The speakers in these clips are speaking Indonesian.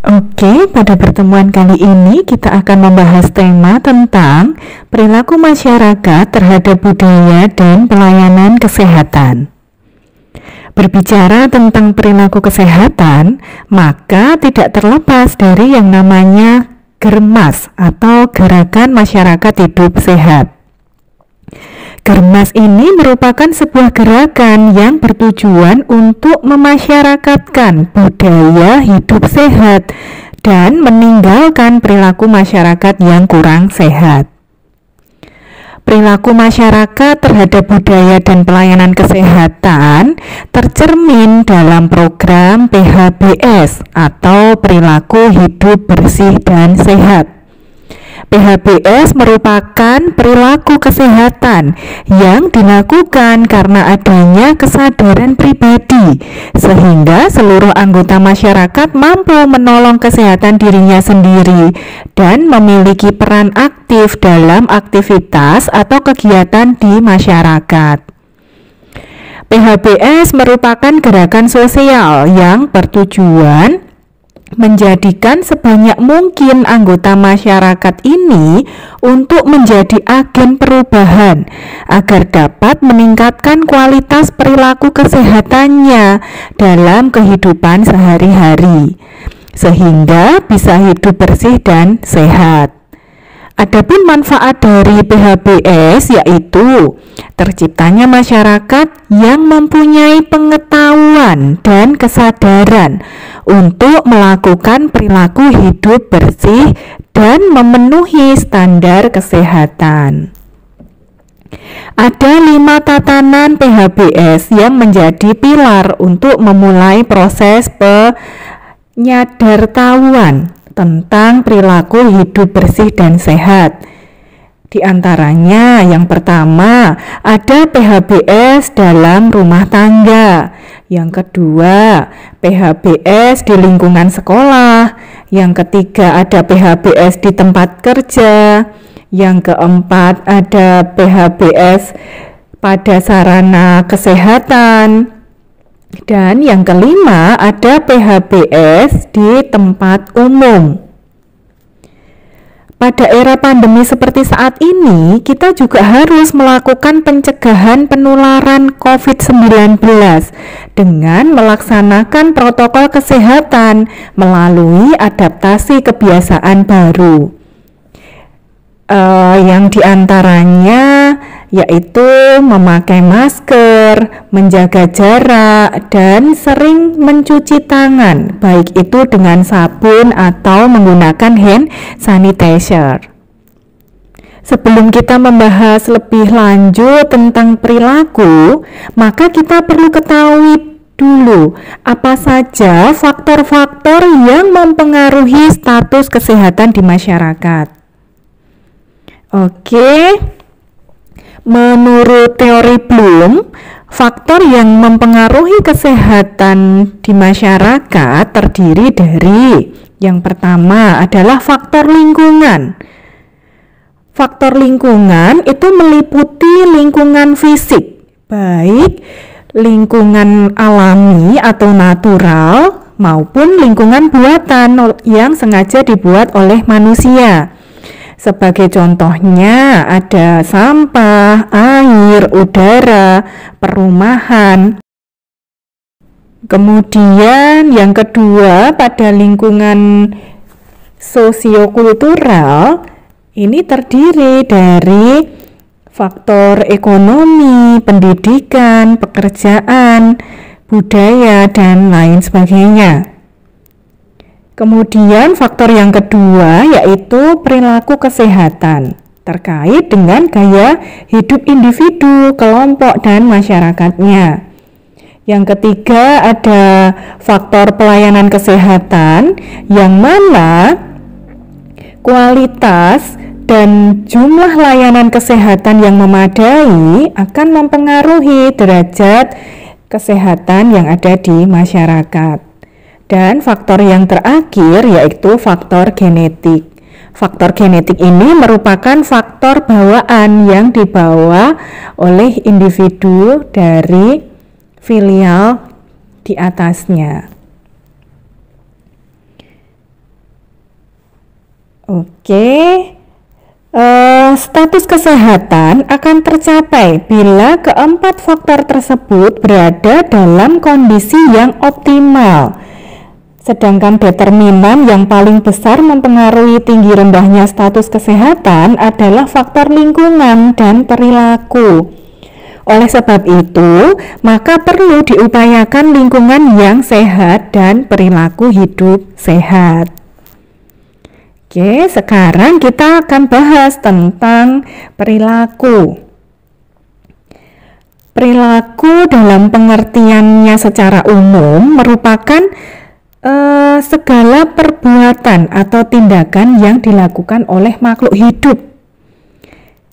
Oke, pada pertemuan kali ini kita akan membahas tema tentang perilaku masyarakat terhadap budaya dan pelayanan kesehatan. Berbicara tentang perilaku kesehatan, maka tidak terlepas dari yang namanya Germas atau Gerakan Masyarakat Hidup Sehat. Germas ini merupakan sebuah gerakan yang bertujuan untuk memasyarakatkan budaya hidup sehat dan meninggalkan perilaku masyarakat yang kurang sehat. Perilaku masyarakat terhadap budaya dan pelayanan kesehatan tercermin dalam program PHBS atau Perilaku Hidup Bersih dan Sehat. PHBS merupakan perilaku kesehatan yang dilakukan karena adanya kesadaran pribadi, sehingga seluruh anggota masyarakat mampu menolong kesehatan dirinya sendiri dan memiliki peran aktif dalam aktivitas atau kegiatan di masyarakat. PHBS merupakan gerakan sosial yang bertujuan menjadikan sebanyak mungkin anggota masyarakat ini untuk menjadi agen perubahan agar dapat meningkatkan kualitas perilaku kesehatannya dalam kehidupan sehari-hari, sehingga bisa hidup bersih dan sehat. Adapun manfaat dari PHBS yaitu terciptanya masyarakat yang mempunyai pengetahuan dan kesadaran untuk melakukan perilaku hidup bersih dan memenuhi standar kesehatan. Ada 5 tatanan PHBS yang menjadi pilar untuk memulai proses penyadartahuan tentang perilaku hidup bersih dan sehat. Di antaranya yang pertama ada PHBS dalam rumah tangga, yang kedua PHBS di lingkungan sekolah, yang ketiga ada PHBS di tempat kerja, yang keempat ada PHBS pada sarana kesehatan, dan yang kelima ada PHBS di tempat umum. Pada era pandemi seperti saat ini, kita juga harus melakukan pencegahan penularan COVID-19 dengan melaksanakan protokol kesehatan melalui adaptasi kebiasaan baru. Yang diantaranya yaitu memakai masker, menjaga jarak, dan sering mencuci tangan, baik itu dengan sabun atau menggunakan hand sanitizer. Sebelum kita membahas lebih lanjut tentang perilaku, maka kita perlu ketahui dulu apa saja faktor-faktor yang mempengaruhi status kesehatan di masyarakat. Oke. Menurut teori Bloom, faktor yang mempengaruhi kesehatan di masyarakat terdiri dari yang pertama adalah faktor lingkungan. Faktor lingkungan itu meliputi lingkungan fisik, baik lingkungan alami atau natural maupun lingkungan buatan yang sengaja dibuat oleh manusia. Sebagai contohnya ada sampah, air, udara, perumahan. Kemudian yang kedua pada lingkungan sosiokultural ini terdiri dari faktor ekonomi, pendidikan, pekerjaan, budaya, dan lain sebagainya. Kemudian faktor yang kedua yaitu perilaku kesehatan terkait dengan gaya hidup individu, kelompok, dan masyarakatnya. Yang ketiga ada faktor pelayanan kesehatan yang mana kualitas dan jumlah layanan kesehatan yang memadai akan mempengaruhi derajat kesehatan yang ada di masyarakat. Dan faktor yang terakhir yaitu faktor genetik. Faktor genetik ini merupakan faktor bawaan yang dibawa oleh individu dari filial di atasnya. Oke. Status kesehatan akan tercapai bila keempat faktor tersebut berada dalam kondisi yang optimal. Sedangkan determinan yang paling besar mempengaruhi tinggi rendahnya status kesehatan adalah faktor lingkungan dan perilaku. Oleh sebab itu, maka perlu diupayakan lingkungan yang sehat dan perilaku hidup sehat. Oke, sekarang kita akan bahas tentang perilaku. Perilaku dalam pengertiannya secara umum merupakan segala perbuatan atau tindakan yang dilakukan oleh makhluk hidup.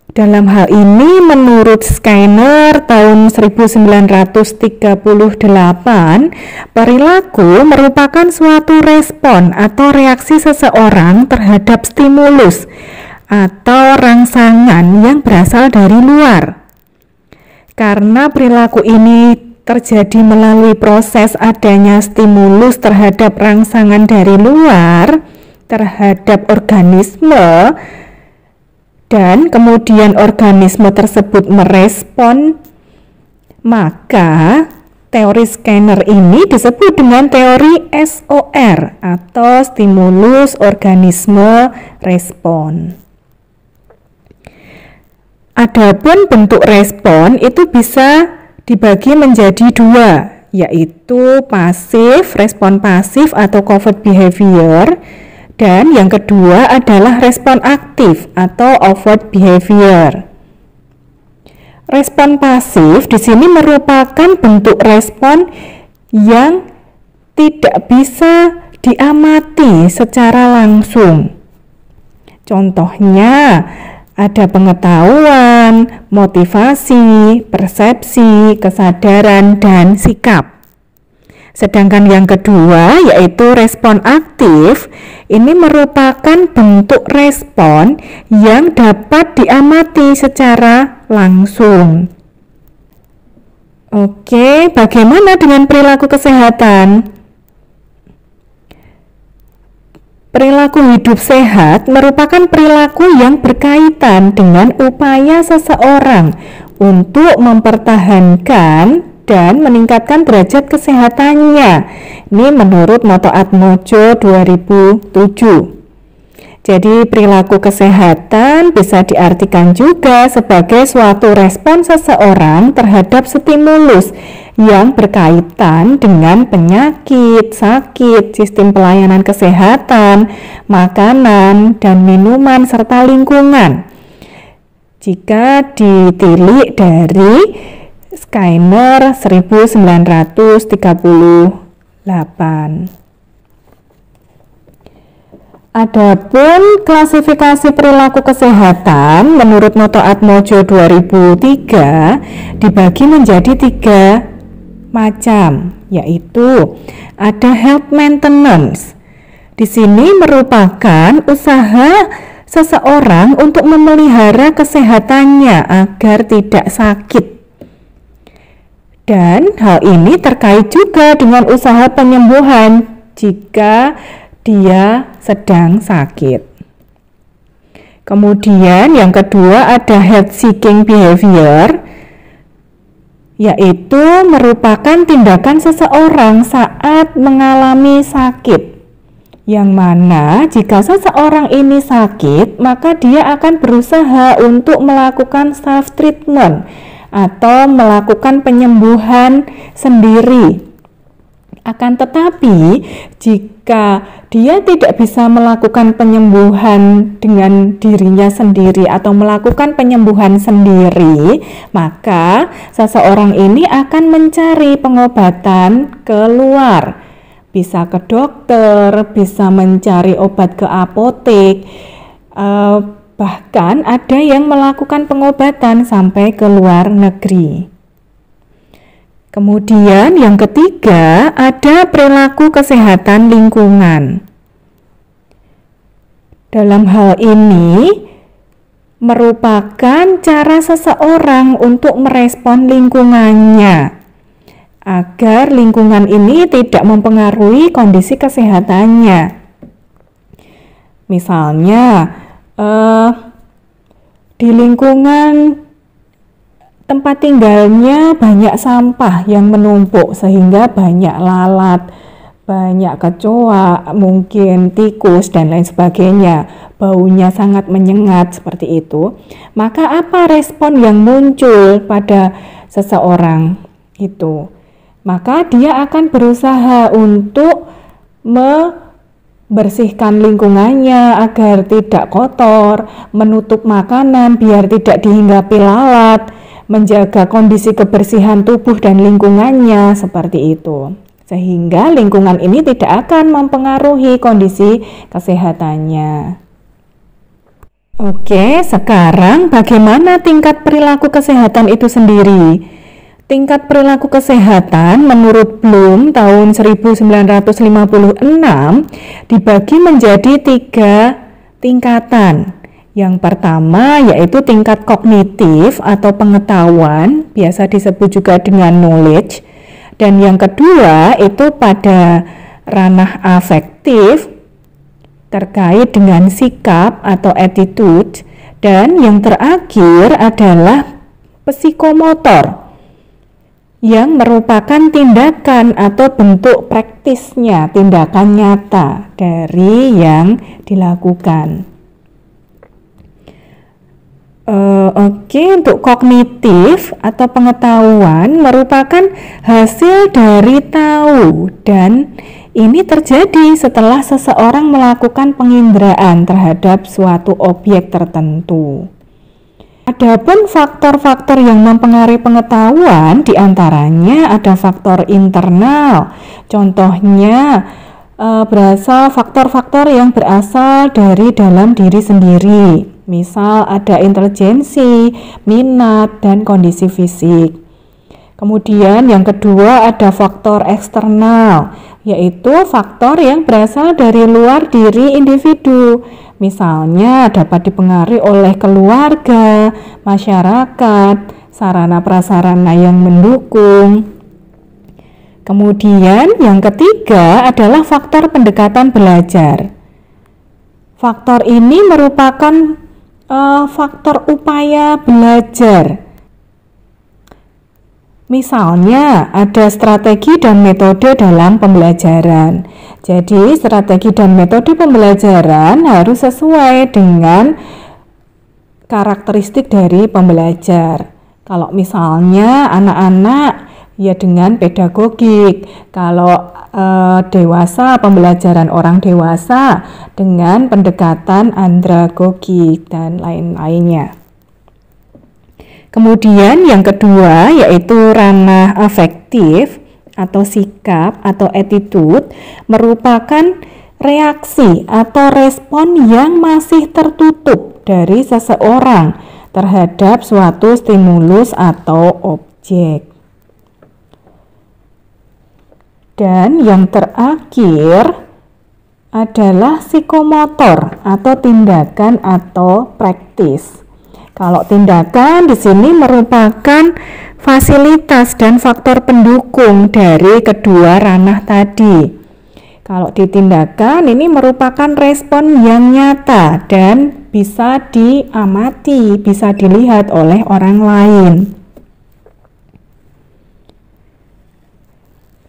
Dalam hal ini, menurut Skinner tahun 1938, perilaku merupakan suatu respon atau reaksi seseorang terhadap stimulus atau rangsangan yang berasal dari luar. Karena perilaku ini terjadi melalui proses adanya stimulus terhadap rangsangan dari luar terhadap organisme, dan kemudian organisme tersebut merespon, maka teori Skinner ini disebut dengan teori SOR atau stimulus organisme respon. Adapun bentuk respon itu bisa dibagi menjadi dua, yaitu pasif, respon pasif atau covert behavior, dan yang kedua adalah respon aktif atau overt behavior. Respon pasif di sini merupakan bentuk respon yang tidak bisa diamati secara langsung. Contohnya, ada pengetahuan, motivasi, persepsi, kesadaran, dan sikap. Sedangkan yang kedua, yaitu respon aktif, ini merupakan bentuk respon yang dapat diamati secara langsung. Oke, bagaimana dengan perilaku kesehatan? Perilaku hidup sehat merupakan perilaku yang berkaitan dengan upaya seseorang untuk mempertahankan dan meningkatkan derajat kesehatannya. Ini menurut Noto Atmojo 2007. Jadi perilaku kesehatan bisa diartikan juga sebagai suatu respon seseorang terhadap stimulus yang berkaitan dengan penyakit, sakit, sistem pelayanan kesehatan, makanan, dan minuman, serta lingkungan. Jika ditilik dari Skinner 1938. Adapun klasifikasi perilaku kesehatan menurut Noto Atmojo 2003 dibagi menjadi 3 macam, yaitu ada health maintenance. Di sini merupakan usaha seseorang untuk memelihara kesehatannya agar tidak sakit. Dan hal ini terkait juga dengan usaha penyembuhan jika dia sedang sakit. Kemudian yang kedua ada health seeking behavior, yaitu merupakan tindakan seseorang saat mengalami sakit, yang mana jika seseorang ini sakit, maka dia akan berusaha untuk melakukan self treatment atau melakukan penyembuhan sendiri. Akan tetapi, jika dia tidak bisa melakukan penyembuhan dengan dirinya sendiri atau melakukan penyembuhan sendiri, maka seseorang ini akan mencari pengobatan keluar. Bisa ke dokter, bisa mencari obat ke apotek, bahkan ada yang melakukan pengobatan sampai ke luar negeri. Kemudian yang ketiga ada perilaku kesehatan lingkungan. Dalam hal ini merupakan cara seseorang untuk merespon lingkungannya agar lingkungan ini tidak mempengaruhi kondisi kesehatannya. Misalnya di lingkungan tempat tinggalnya banyak sampah yang menumpuk sehingga banyak lalat, banyak kecoa, mungkin tikus dan lain sebagainya, baunya sangat menyengat seperti itu. Maka apa respon yang muncul pada seseorang itu? Maka dia akan berusaha untuk membersihkan lingkungannya agar tidak kotor, menutup makanan biar tidak dihinggapi lalat, menjaga kondisi kebersihan tubuh dan lingkungannya seperti itu. Sehingga lingkungan ini tidak akan mempengaruhi kondisi kesehatannya. Oke, sekarang bagaimana tingkat perilaku kesehatan itu sendiri? Tingkat perilaku kesehatan menurut Bloom tahun 1956 dibagi menjadi 3 tingkatan. Yang pertama yaitu tingkat kognitif atau pengetahuan, biasa disebut juga dengan knowledge. Dan yang kedua itu pada ranah afektif terkait dengan sikap atau attitude. Dan yang terakhir adalah psikomotor yang merupakan tindakan atau bentuk praktisnya, tindakan nyata dari yang dilakukan. Untuk kognitif atau pengetahuan merupakan hasil dari tahu, dan ini terjadi setelah seseorang melakukan penginderaan terhadap suatu objek tertentu. Adapun faktor-faktor yang mempengaruhi pengetahuan diantaranya ada faktor internal, contohnya berasal faktor-faktor yang berasal dari dalam diri sendiri. Misal ada intelijensi, minat, dan kondisi fisik. Kemudian yang kedua ada faktor eksternal, yaitu faktor yang berasal dari luar diri individu. Misalnya dapat dipengaruhi oleh keluarga, masyarakat, sarana prasarana yang mendukung. Kemudian yang ketiga adalah faktor pendekatan belajar. Faktor ini merupakan faktor upaya belajar. Misalnya ada strategi dan metode dalam pembelajaran. Jadi strategi dan metode pembelajaran harus sesuai dengan karakteristik dari pembelajar. Kalau misalnya anak-anak ya dengan pedagogik, kalau dewasa, pembelajaran orang dewasa dengan pendekatan andragogik dan lain-lainnya. Kemudian yang kedua yaitu ranah afektif atau sikap atau attitude, merupakan reaksi atau respon yang masih tertutup dari seseorang terhadap suatu stimulus atau objek. Dan yang terakhir adalah psikomotor atau tindakan atau praktis. Kalau tindakan di sini merupakan fasilitas dan faktor pendukung dari kedua ranah tadi. Kalau di tindakan ini merupakan respon yang nyata dan bisa diamati, bisa dilihat oleh orang lain.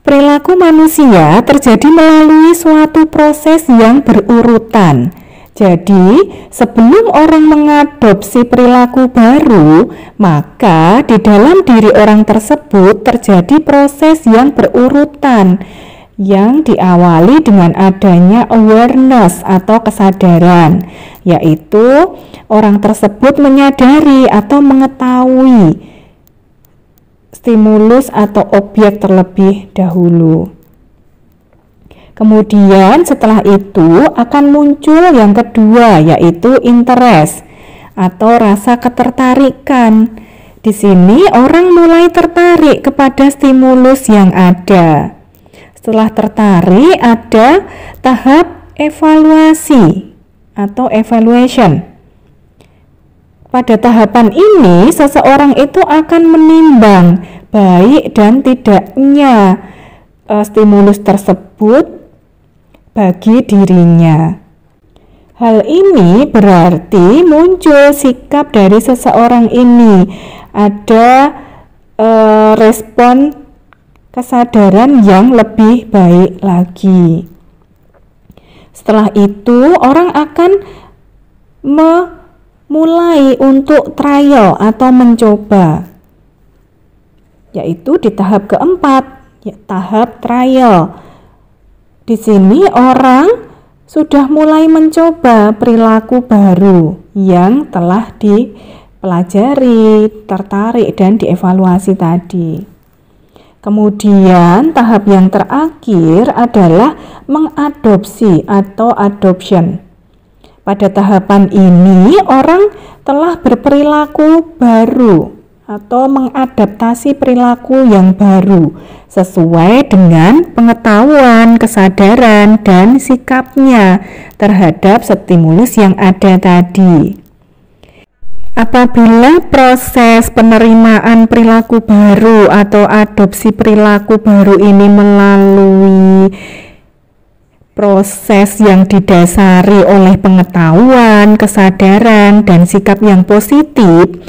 Perilaku manusia terjadi melalui suatu proses yang berurutan. Jadi, sebelum orang mengadopsi perilaku baru, maka di dalam diri orang tersebut terjadi proses yang berurutan yang diawali dengan adanya awareness atau kesadaran, yaitu orang tersebut menyadari atau mengetahui stimulus atau objek terlebih dahulu. Kemudian setelah itu akan muncul yang kedua, yaitu interest atau rasa ketertarikan. Di sini orang mulai tertarik kepada stimulus yang ada. Setelah tertarik ada tahap evaluasi atau evaluation. Pada tahapan ini, seseorang itu akan menimbang baik dan tidaknya stimulus tersebut bagi dirinya. Hal ini berarti muncul sikap dari seseorang ini, ada respon kesadaran yang lebih baik lagi. Setelah itu orang akan memulai untuk trial atau mencoba, yaitu di tahap keempat, tahap trial. Di sini orang sudah mulai mencoba perilaku baru yang telah dipelajari, tertarik, dan dievaluasi tadi. Kemudian tahap yang terakhir adalah mengadopsi atau adoption. Pada tahapan ini orang telah berperilaku baru atau mengadaptasi perilaku yang baru sesuai dengan pengetahuan, kesadaran, dan sikapnya terhadap stimulus yang ada tadi. Apabila proses penerimaan perilaku baru atau adopsi perilaku baru ini melalui proses yang didasari oleh pengetahuan, kesadaran, dan sikap yang positif,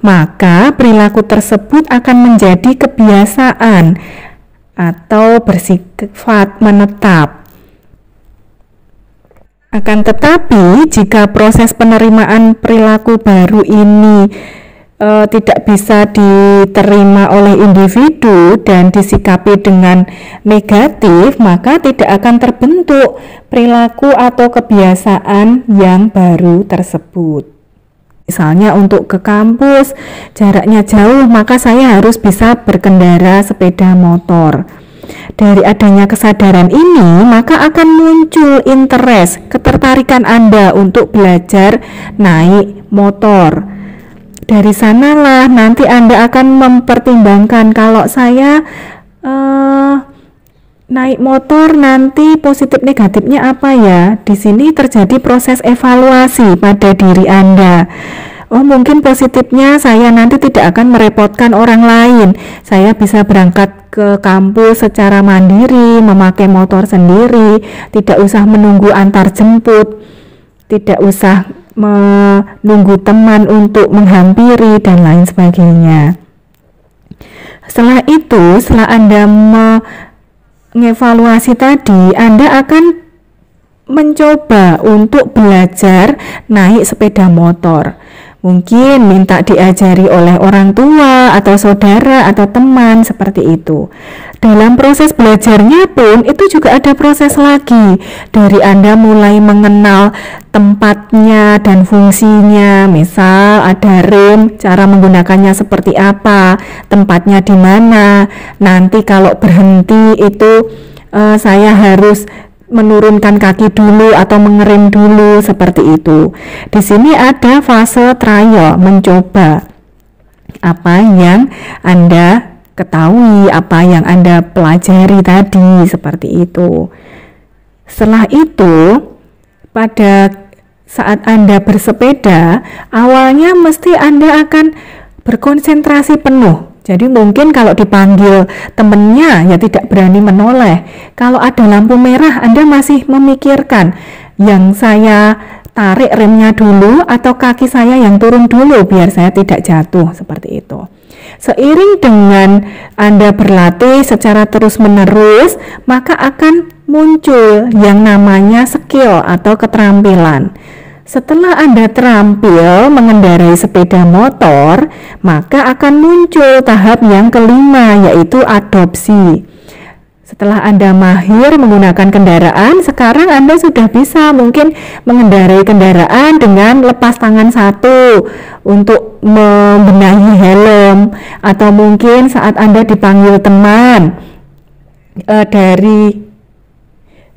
maka perilaku tersebut akan menjadi kebiasaan atau bersifat menetap. Akan tetapi, jika proses penerimaan perilaku baru ini tidak bisa diterima oleh individu dan disikapi dengan negatif, maka tidak akan terbentuk perilaku atau kebiasaan yang baru tersebut. Misalnya untuk ke kampus, jaraknya jauh, maka saya harus bisa berkendara sepeda motor. Dari adanya kesadaran ini, maka akan muncul interest, ketertarikan Anda untuk belajar naik motor. Dari sanalah nanti Anda akan mempertimbangkan, kalau saya naik motor nanti positif negatifnya apa ya? Di sini terjadi proses evaluasi pada diri Anda. Oh, mungkin positifnya saya nanti tidak akan merepotkan orang lain. Saya bisa berangkat ke kampus secara mandiri, memakai motor sendiri, tidak usah menunggu antar jemput, tidak usah menunggu teman untuk menghampiri, dan lain sebagainya. Setelah itu, setelah Anda mengevaluasi tadi, Anda akan mencoba untuk belajar naik sepeda motor. Mungkin minta diajari oleh orang tua atau saudara atau teman, seperti itu. Dalam proses belajarnya pun itu juga ada proses lagi. Dari Anda mulai mengenal tempatnya dan fungsinya, misal ada rem, cara menggunakannya seperti apa, tempatnya di mana. Nanti kalau berhenti itu saya harus menurunkan kaki dulu atau mengerem dulu, seperti itu. Di sini ada fase trial, mencoba apa yang Anda ketahui, apa yang Anda pelajari tadi, seperti itu. Setelah itu, pada saat Anda bersepeda, awalnya mesti Anda akan berkonsentrasi penuh. Jadi mungkin kalau dipanggil temennya ya tidak berani menoleh. Kalau ada lampu merah Anda masih memikirkan, yang saya tarik remnya dulu atau kaki saya yang turun dulu biar saya tidak jatuh, seperti itu. Seiring dengan Anda berlatih secara terus-menerus, maka akan muncul yang namanya skill atau keterampilan. Setelah Anda terampil mengendarai sepeda motor, maka akan muncul tahap yang kelima, yaitu adopsi. Setelah Anda mahir menggunakan kendaraan, sekarang Anda sudah bisa mungkin mengendarai kendaraan dengan lepas tangan satu untuk membenahi helm, atau mungkin saat Anda dipanggil teman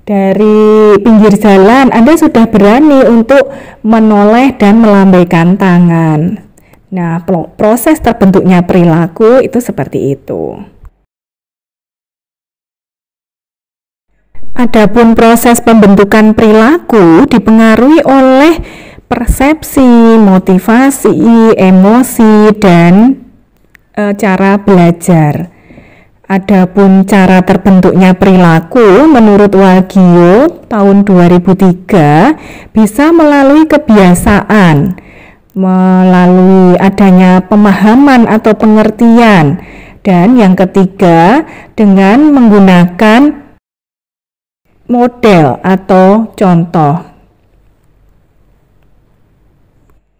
dari pinggir jalan, Anda sudah berani untuk menoleh dan melambaikan tangan. Nah, proses terbentuknya perilaku itu seperti itu. Adapun proses pembentukan perilaku dipengaruhi oleh persepsi, motivasi, emosi, dan cara belajar. Adapun cara terbentuknya perilaku menurut Wagio tahun 2003 bisa melalui kebiasaan, melalui adanya pemahaman atau pengertian, dan yang ketiga dengan menggunakan model atau contoh.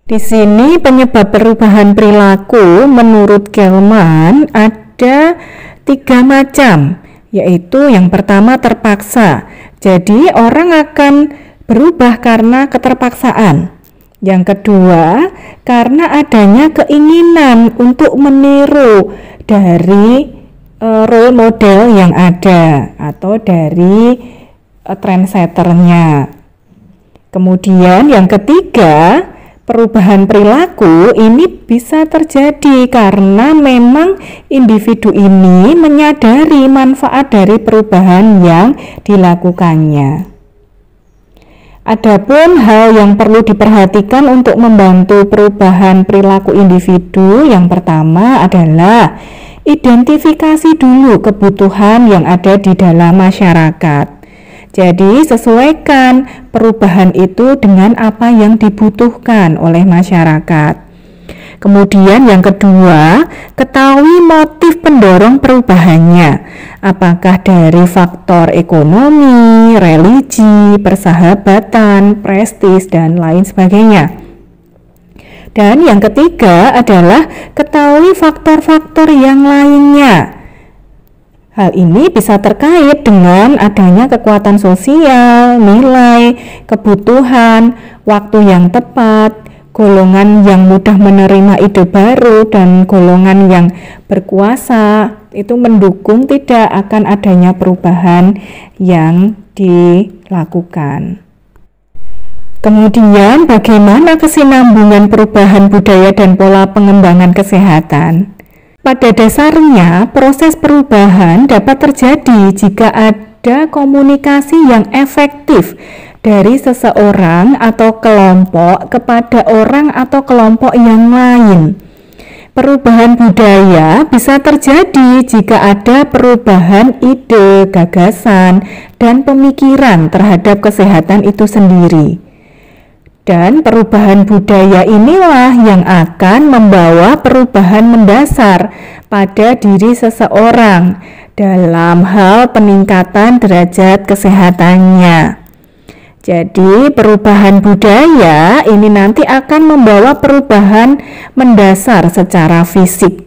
Di sini penyebab perubahan perilaku menurut Kelman ada 3 macam, yaitu yang pertama terpaksa. Jadi orang akan berubah karena keterpaksaan. Yang kedua, karena adanya keinginan untuk meniru dari role model yang ada atau dari trendsetternya. Kemudian yang ketiga, perubahan perilaku ini bisa terjadi karena memang individu ini menyadari manfaat dari perubahan yang dilakukannya. Adapun hal yang perlu diperhatikan untuk membantu perubahan perilaku individu, yang pertama adalah identifikasi dulu kebutuhan yang ada di dalam masyarakat. Jadi sesuaikan perubahan itu dengan apa yang dibutuhkan oleh masyarakat. Kemudian yang kedua, ketahui motif pendorong perubahannya. Apakah dari faktor ekonomi, religi, persahabatan, prestis, dan lain sebagainya. Dan yang ketiga adalah ketahui faktor-faktor yang lainnya. Hal ini bisa terkait dengan adanya kekuatan sosial, nilai, kebutuhan, waktu yang tepat, golongan yang mudah menerima ide baru, dan golongan yang berkuasa itu mendukung tidak akan adanya perubahan yang dilakukan. Kemudian bagaimana kesinambungan perubahan budaya dan pola pengembangan kesehatan? Pada dasarnya, proses perubahan dapat terjadi jika ada komunikasi yang efektif dari seseorang atau kelompok kepada orang atau kelompok yang lain. Perubahan budaya bisa terjadi jika ada perubahan ide, gagasan, dan pemikiran terhadap kesehatan itu sendiri. Dan perubahan budaya inilah yang akan membawa perubahan mendasar pada diri seseorang dalam hal peningkatan derajat kesehatannya. Jadi perubahan budaya ini nanti akan membawa perubahan mendasar secara fisik,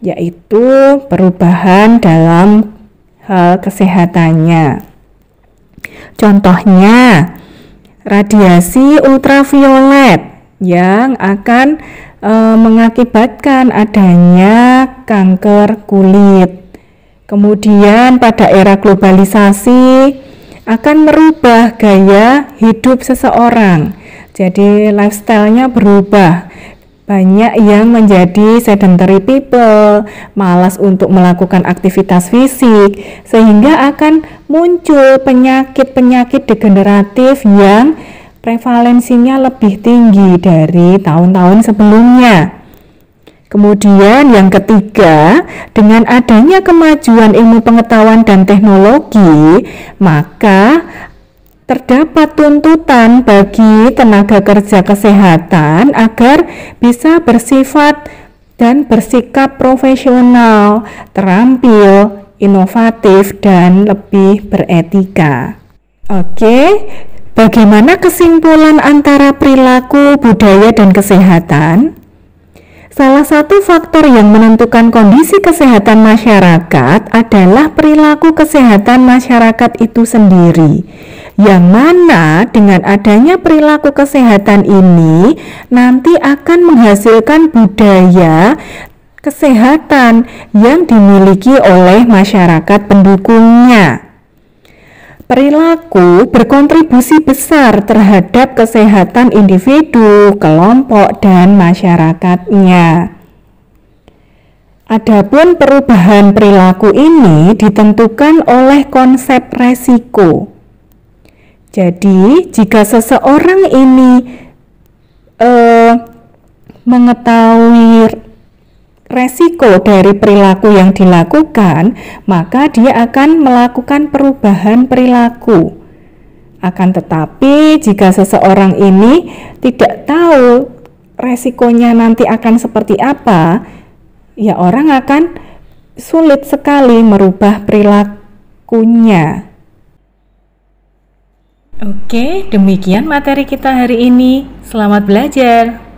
yaitu perubahan dalam hal kesehatannya. Contohnya, radiasi ultraviolet yang akan mengakibatkan adanya kanker kulit. Kemudian pada era globalisasi akan merubah gaya hidup seseorang. Jadi lifestyle-nya berubah. Banyak yang menjadi sedentary people, malas untuk melakukan aktivitas fisik, sehingga akan muncul penyakit-penyakit degeneratif yang prevalensinya lebih tinggi dari tahun-tahun sebelumnya. Kemudian yang ketiga, dengan adanya kemajuan ilmu pengetahuan dan teknologi, maka terdapat tuntutan bagi tenaga kerja kesehatan agar bisa bersifat dan bersikap profesional, terampil, inovatif, dan lebih beretika. Oke, bagaimana kesimpulan antara perilaku, budaya, dan kesehatan? Salah satu faktor yang menentukan kondisi kesehatan masyarakat adalah perilaku kesehatan masyarakat itu sendiri, yang mana dengan adanya perilaku kesehatan ini nanti akan menghasilkan budaya kesehatan yang dimiliki oleh masyarakat pendukungnya. Perilaku berkontribusi besar terhadap kesehatan individu, kelompok, dan masyarakatnya. Adapun perubahan perilaku ini ditentukan oleh konsep resiko. Jadi, jika seseorang ini mengetahui resiko dari perilaku yang dilakukan, maka dia akan melakukan perubahan perilaku. Akan tetapi, jika seseorang ini tidak tahu resikonya nanti akan seperti apa, ya orang akan sulit sekali merubah perilakunya. Oke, demikian materi kita hari ini. Selamat belajar.